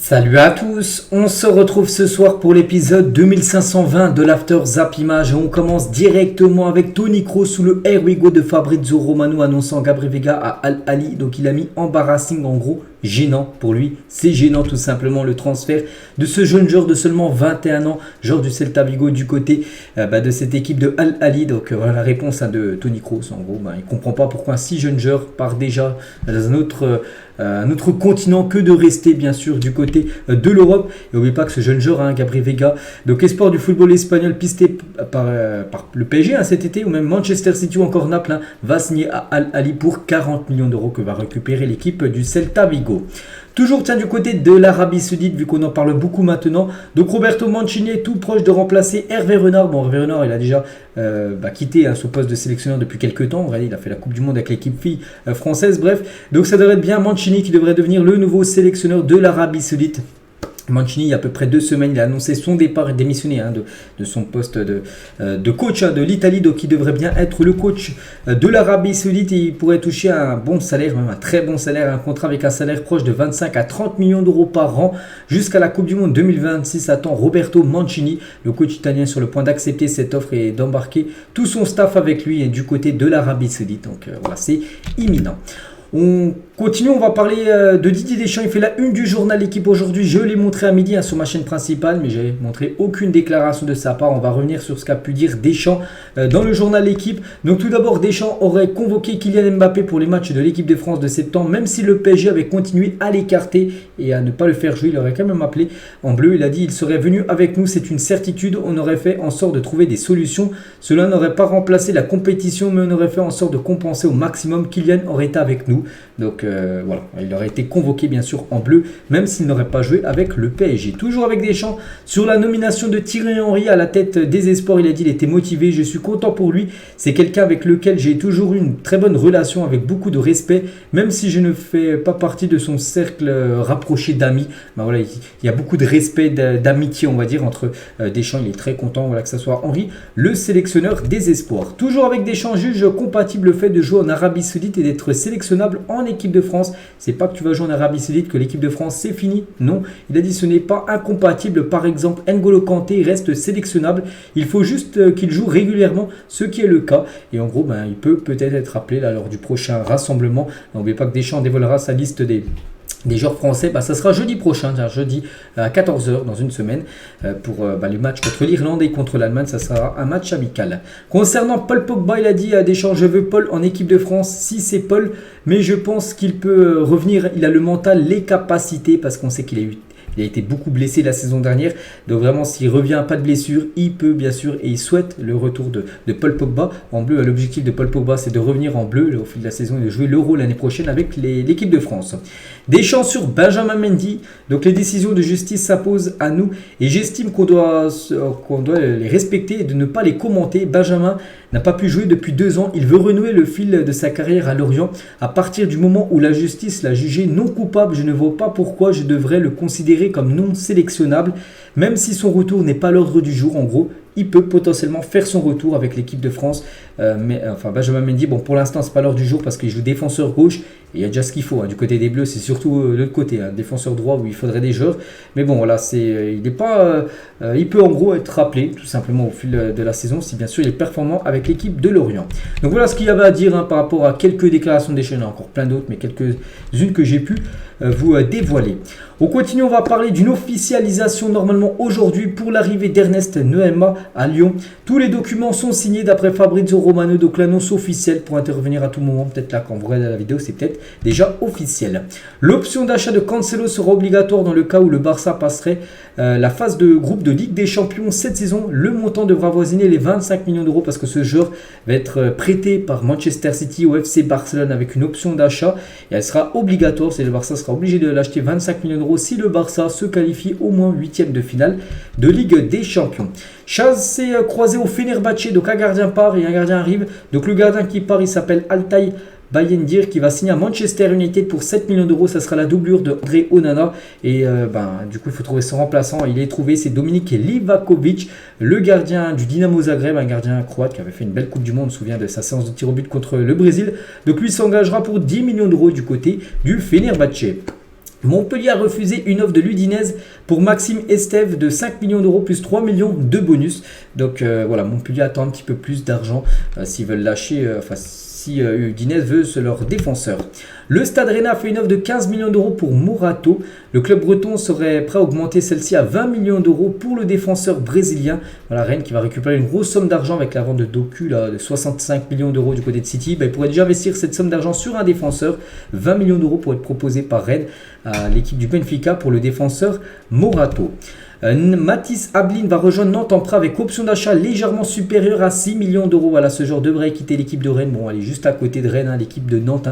Salut à tous, on se retrouve ce soir pour l'épisode 2520 de l'After Zap Image et on commence directement avec Toni Kroos sous le Here We Go de Fabrizio Romano annonçant Gabri Veiga à Al Ahly. Donc il a mis embarrassing, en gros gênant pour lui, c'est gênant tout simplement le transfert de ce jeune joueur de seulement 21 ans, joueur du Celta Vigo du côté de cette équipe de Al Ahly. Donc voilà la réponse de Toni Kroos, en gros il ne comprend pas pourquoi un si jeune joueur part déjà dans un autre continent que de rester bien sûr du côté de l'Europe. Et n'oubliez pas que ce jeune joueur, Gabri Veiga, donc espoir du football espagnol pisté par le PSG cet été, ou même Manchester City ou encore Naples, va signer à Al Ahly pour 40 millions d'euros que va récupérer l'équipe du Celta Vigo. Toujours du côté de l'Arabie Saoudite, vu qu'on en parle beaucoup maintenant. Donc Roberto Mancini est tout proche de remplacer Hervé Renard. Bon, Hervé Renard, il a déjà quitté son poste de sélectionneur depuis quelques temps. Il a fait la Coupe du Monde avec l'équipe fille française. Bref, donc ça devrait être bien Mancini qui devrait devenir le nouveau sélectionneur de l'Arabie Saoudite. Mancini, il y a à peu près 2 semaines, il a annoncé son départ et démissionné de son poste de coach de l'Italie. Donc il devrait bien être le coach de l'Arabie Saoudite et il pourrait toucher un bon salaire, même un très bon salaire, un contrat avec un salaire proche de 25 à 30 millions d'euros par an jusqu'à la Coupe du Monde 2026. Attend Roberto Mancini, le coach italien, sur le point d'accepter cette offre et d'embarquer tout son staff avec lui et du côté de l'Arabie Saoudite. Donc voilà, c'est imminent. On continue, on va parler de Didier Deschamps. Il fait la une du journal L'équipe aujourd'hui. Je l'ai montré à midi sur ma chaîne principale, mais j'ai montré aucune déclaration de sa part. On va revenir sur ce qu'a pu dire Deschamps dans le journal L'équipe. Donc tout d'abord, Deschamps aurait convoqué Kylian Mbappé pour les matchs de l'équipe de France de septembre, même si le PSG avait continué à l'écarter et à ne pas le faire jouer. Il aurait quand même appelé en bleu. Il a dit il serait venu avec nous, c'est une certitude. On aurait fait en sorte de trouver des solutions. Cela n'aurait pas remplacé la compétition, mais on aurait fait en sorte de compenser au maximum. Kylian aurait été avec nous. Donc voilà, il aurait été convoqué bien sûr en bleu, même s'il n'aurait pas joué avec le PSG. Toujours avec Deschamps, sur la nomination de Thierry Henry à la tête des espoirs, il a dit il était motivé, je suis content pour lui. C'est quelqu'un avec lequel j'ai toujours eu une très bonne relation, avec beaucoup de respect, même si je ne fais pas partie de son cercle rapproché d'amis. Voilà, il y a beaucoup de respect, d'amitié on va dire entre Deschamps. Il est très content voilà, que ce soit Henry, le sélectionneur des espoirs. Toujours avec Deschamps, juge compatible le fait de jouer en Arabie Saoudite et d'être sélectionnable en équipe de France. C'est pas que tu vas jouer en Arabie Saoudite que l'équipe de France c'est fini. Non, il a dit ce n'est pas incompatible. Par exemple, N'Golo Kanté reste sélectionnable. Il faut juste qu'il joue régulièrement, ce qui est le cas. Et en gros, il peut peut-être être appelé là, lors du prochain rassemblement. N'oubliez pas que Deschamps dévoilera sa liste des joueurs français, ça sera jeudi prochain, jeudi à 14h dans une semaine pour le match contre l'Irlande et contre l'Allemagne, ça sera un match amical. Concernant Paul Pogba, il a dit à Deschamps, je veux Paul en équipe de France, si c'est Paul, mais je pense qu'il peut revenir, il a le mental, les capacités, parce qu'on sait qu'il a été beaucoup blessé la saison dernière. Donc vraiment, s'il revient pas de blessure, il peut bien sûr et il souhaite le retour de Paul Pogba en bleu. L'objectif de Paul Pogba, c'est de revenir en bleu au fil de la saison et de jouer l'Euro l'année prochaine avec l'équipe de France. Deschamps sur Benjamin Mendy. Donc les décisions de justice s'imposent à nous et j'estime qu'on doit les respecter et de ne pas les commenter. Benjamin n'a pas pu jouer depuis 2 ans. Il veut renouer le fil de sa carrière à Lorient. À partir du moment où la justice l'a jugé non coupable, je ne vois pas pourquoi je devrais le considérer comme non sélectionnable. Même si son retour n'est pas à l'ordre du jour, en gros, il peut potentiellement faire son retour avec l'équipe de France. Benjamin Mendy, pour l'instant, c'est pas l'heure du jour parce qu'il joue défenseur gauche. Et il y a déjà ce qu'il faut. Du côté des Bleus, c'est surtout l'autre côté, défenseur droit où il faudrait des joueurs. Mais bon, voilà, il peut en gros être rappelé tout simplement au fil de la saison si bien sûr il est performant avec l'équipe de Lorient. Donc voilà ce qu'il y avait à dire par rapport à quelques déclarations des chaînes, encore plein d'autres, mais quelques-unes que j'ai pu vous dévoiler. On continue, on va parler d'une officialisation normalement aujourd'hui pour l'arrivée d'Ernest Noema à Lyon. Tous les documents sont signés d'après Fabrizio Romano, donc l'annonce officielle pour intervenir à tout moment. Peut-être là quand vous regardez la vidéo, c'est peut-être déjà officiel. L'option d'achat de Cancelo sera obligatoire dans le cas où le Barça passerait la phase de groupe de Ligue des Champions cette saison. Le montant devra avoisiner les 25 millions d'euros parce que ce joueur va être prêté par Manchester City au FC Barcelone avec une option d'achat et elle sera obligatoire. Le Barça sera obligé de l'acheter 25 millions d'euros si le Barça se qualifie au moins 8e de finale de Ligue des Champions. Chaz s'est croisé au Fenerbahçe, donc un gardien part et un gardien arrive. Donc le gardien qui part, il s'appelle Altay Bayindir qui va signer à Manchester United pour 7 millions d'euros. Ça sera la doublure de André Onana. Et du coup, il faut trouver son remplaçant. Il est trouvé, c'est Dominik Livakovic, le gardien du Dinamo Zagreb, un gardien croate qui avait fait une belle Coupe du Monde. On se souvient de sa séance de tir au but contre le Brésil. Donc lui s'engagera pour 10 millions d'euros du côté du Fenerbahçe. Montpellier a refusé une offre de l'Udinese pour Maxime Estève de 5 millions d'euros plus 3 millions de bonus. Donc voilà, Montpellier attend un petit peu plus d'argent s'ils veulent lâcher, si Udinese veut leur défenseur. Le Stade Rennais a fait une offre de 15 millions d'euros pour Morato. Le club breton serait prêt à augmenter celle-ci à 20 millions d'euros pour le défenseur brésilien. Voilà, Rennes qui va récupérer une grosse somme d'argent avec la vente de Doku là, de 65 millions d'euros du côté de City. Il pourrait déjà investir cette somme d'argent sur un défenseur. 20 millions d'euros pour être proposé par Rennes à l'équipe du Benfica pour le défenseur Morato. Mathis Ablin va rejoindre Nantes en prêt avec option d'achat légèrement supérieure à 6 millions d'euros. Voilà, ce joueur devrait quitter l'équipe de Rennes. Bon, elle est juste à côté de Rennes, l'équipe de Nantes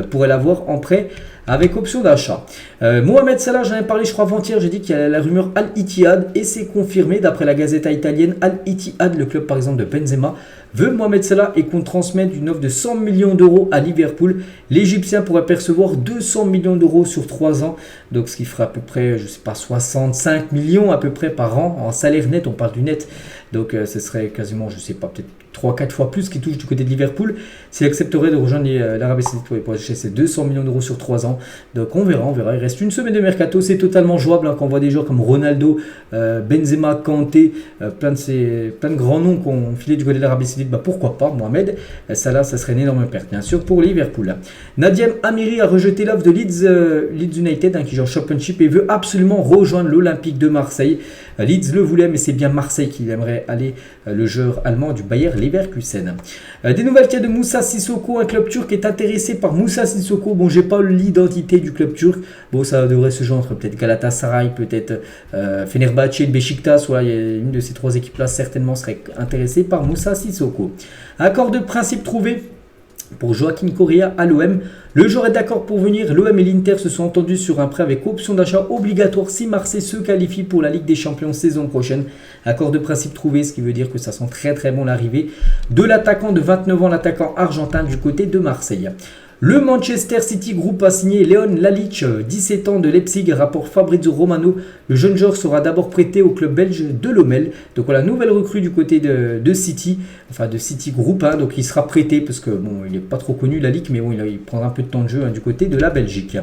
pourrait l'avoir en prêt avec option d'achat. Mohamed Salah, j'en ai parlé je crois avant-hier, j'ai dit qu'il y a la rumeur Al-Ittihad et c'est confirmé d'après la Gazzetta italienne. Al-Ittihad, le club par exemple de Benzema, veut Mohamed Salah et compte transmettre une offre de 100 millions d'euros à Liverpool. L'Égyptien pourrait percevoir 200 millions d'euros sur 3 ans, donc ce qui ferait à peu près, je sais pas, 65 millions à peu près par an en salaire net, on parle du net. Donc ce serait quasiment, je sais pas, peut-être 3-4 fois plus qu'il touche du côté de Liverpool s'il accepterait de rejoindre l'Arabie Saoudite pour acheter ses 200 millions d'euros sur 3 ans. Donc on verra. Il reste une semaine de mercato, c'est totalement jouable quand on voit des joueurs comme Ronaldo, Benzema, Kanté, plein de grands noms qu'on filait du côté de l'Arabie Saoudite. Pourquoi pas Mohamed Salah, ça serait une énorme perte bien sûr pour Liverpool. Nadiem Amiri a rejeté l'offre de Leeds United qui joue en Championship et veut absolument rejoindre l'Olympique de Marseille. Leeds le voulait, mais c'est bien Marseille qui aimerait aller, le joueur allemand du Bayer Leverkusen. Des nouvelles cas de Moussa Sissoko, un club turc est intéressé par Moussa Sissoko. Bon, j'ai pas l'identité du club turc. Bon, ça devrait se jouer entre peut-être Galatasaray, peut-être Fenerbahçe, Beşiktaş. Voilà, une de ces trois équipes-là certainement serait intéressée par Moussa Sissoko. Accord de principe trouvé pour Joaquin Correa à l'OM. Le joueur est d'accord pour venir. L'OM et l'Inter se sont entendus sur un prêt avec option d'achat obligatoire si Marseille se qualifie pour la Ligue des Champions saison prochaine. Accord de principe trouvé, ce qui veut dire que ça sent très très bon l'arrivée de l'attaquant de 29 ans, l'attaquant argentin du côté de Marseille. Le Manchester City Group a signé Leon Lalic, 17 ans de Leipzig, rapport Fabrizio Romano. Le jeune joueur sera d'abord prêté au club belge de Lommel. Donc voilà, nouvelle recrue du côté de City, enfin de City Group. Donc il sera prêté parce que bon, il n'est pas trop connu Lalic, mais bon, il prendra un peu de temps de jeu du côté de la Belgique.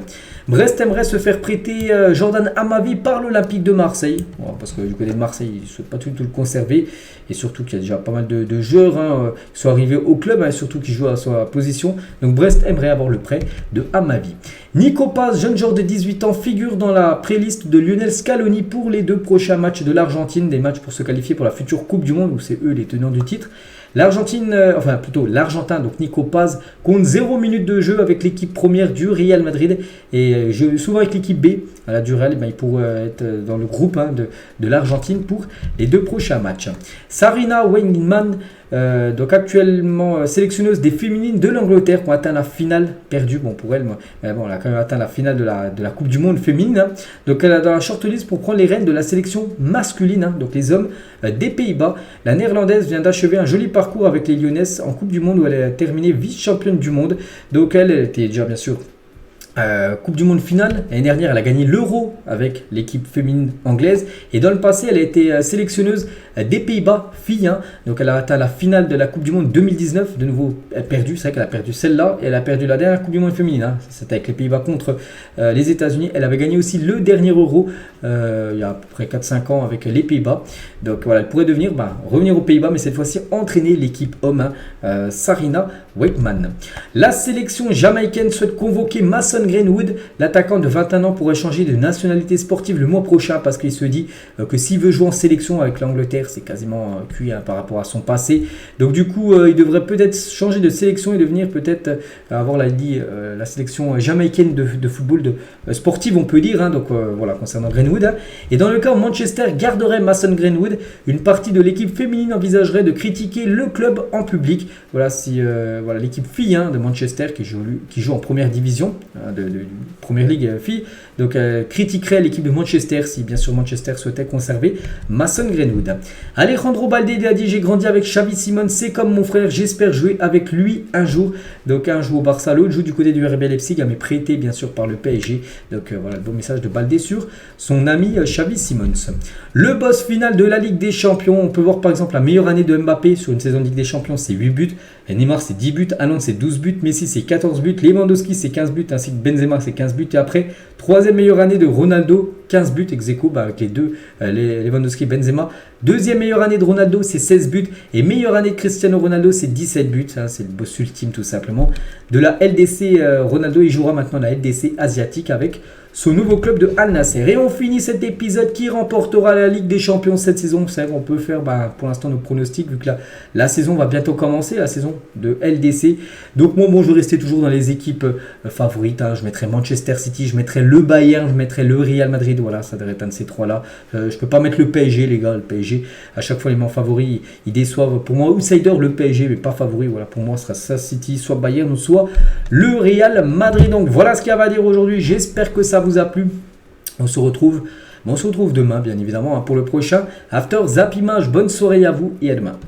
Brest aimerait se faire prêter Jordan Amavi par l'Olympique de Marseille. Voilà, parce que du côté de Marseille, il ne souhaite pas tout le conserver. Et surtout qu'il y a déjà pas mal de joueurs qui sont arrivés au club, surtout qui jouent à sa position. Donc Brest aimerait avoir le prêt de Amavi. Nico Paz, jeune joueur de 18 ans, figure dans la pré-liste de Lionel Scaloni pour les 2 prochains matchs de l'Argentine, des matchs pour se qualifier pour la future Coupe du Monde, où c'est eux les tenants du titre. L'Argentin, donc Nico Paz, compte 0 minutes de jeu avec l'équipe première du Real Madrid et joue souvent avec l'équipe B du Real. Il pourrait être dans le groupe de l'Argentine pour les 2 prochains matchs. Sarina Wiegman, donc actuellement sélectionneuse des féminines de l'Angleterre, qui ont atteint la finale, perdue pour elle, mais bon, elle a quand même atteint la finale de la Coupe du Monde féminine. Donc elle est dans la shortlist pour prendre les rênes de la sélection masculine, donc les hommes des Pays-Bas. La néerlandaise vient d'achever un joli parcours avec les Lyonnaises en Coupe du Monde où elle a terminé vice-championne du monde. Donc elle était déjà bien sûr Coupe du Monde finale. L'année dernière, elle a gagné l'Euro avec l'équipe féminine anglaise. Et dans le passé, elle a été sélectionneuse des Pays-Bas, filles. Donc elle a atteint la finale de la Coupe du Monde 2019. De nouveau, elle a perdu. C'est vrai qu'elle a perdu celle-là. Et elle a perdu la dernière Coupe du Monde féminine. C'était avec les Pays-Bas contre les États-Unis. Elle avait gagné aussi le dernier Euro il y a à peu près 4-5 ans avec les Pays-Bas. Donc voilà, elle pourrait revenir aux Pays-Bas, mais cette fois-ci entraîner l'équipe homme, Sarina Wiegman. La sélection jamaïcaine souhaite convoquer Mason Greenwood. L'attaquant de 21 ans pourrait changer de nationalité sportive le mois prochain parce qu'il se dit que s'il veut jouer en sélection avec l'Angleterre, c'est quasiment cuit par rapport à son passé. Donc du coup, il devrait peut-être changer de sélection et devenir peut-être avoir la sélection jamaïcaine de football sportive, on peut dire. Donc voilà, concernant Greenwood. Et dans le cas où Manchester garderait Mason Greenwood, une partie de l'équipe féminine envisagerait de critiquer le club en public. Voilà, si l'équipe fille de Manchester qui joue en première division de Première Ligue fille, donc critiquerait l'équipe de Manchester si bien sûr Manchester souhaitait conserver Mason Greenwood. Alejandro Balde a dit: j'ai grandi avec Xavi Simons, c'est comme mon frère, j'espère jouer avec lui un jour. Donc un joue au Barça, l'autre joue du côté du RB Leipzig, mais prêté bien sûr par le PSG. Donc voilà le beau message de Balde sur son ami Xavi Simons. Le boss final de la Ligue des Champions, on peut voir par exemple la meilleure année de Mbappé sur une saison de Ligue des Champions, c'est 8 buts. Neymar c'est 10 buts, Haaland c'est 12 buts, Messi c'est 14 buts, Lewandowski c'est 15 buts, ainsi que Benzema c'est 15 buts. Et après, 3 Troisième meilleure année de Ronaldo, 15 buts ex aequo avec les deux, Lewandowski et Benzema. Deuxième meilleure année de Ronaldo, c'est 16 buts. Et meilleure année de Cristiano Ronaldo, c'est 17 buts. Hein, c'est le boss ultime tout simplement. De la LDC, Ronaldo, il jouera maintenant la LDC asiatique avec son nouveau club de Al Nasser. Et on finit cet épisode qui remportera la Ligue des Champions cette saison. Vous savez, on peut faire pour l'instant nos pronostics vu que la saison va bientôt commencer, la saison de LDC. Donc moi, je vais rester toujours dans les équipes favorites. Hein. Je mettrai Manchester City, je mettrai le Bayern, je mettrai le Real Madrid. Voilà, ça devrait être un de ces trois-là. Je ne peux pas mettre le PSG, les gars. Le PSG, à chaque fois, les mains favoris, ils déçoivent. Pour moi, outsider, le PSG, mais pas favori. Voilà, pour moi, ce sera ça City, soit Bayern ou soit le Real Madrid. Donc voilà ce qu'il y a à dire aujourd'hui. J'espère que ça vous a plu. On se retrouve demain, bien évidemment, pour le prochain After Zap Image. Bonne soirée à vous et à demain.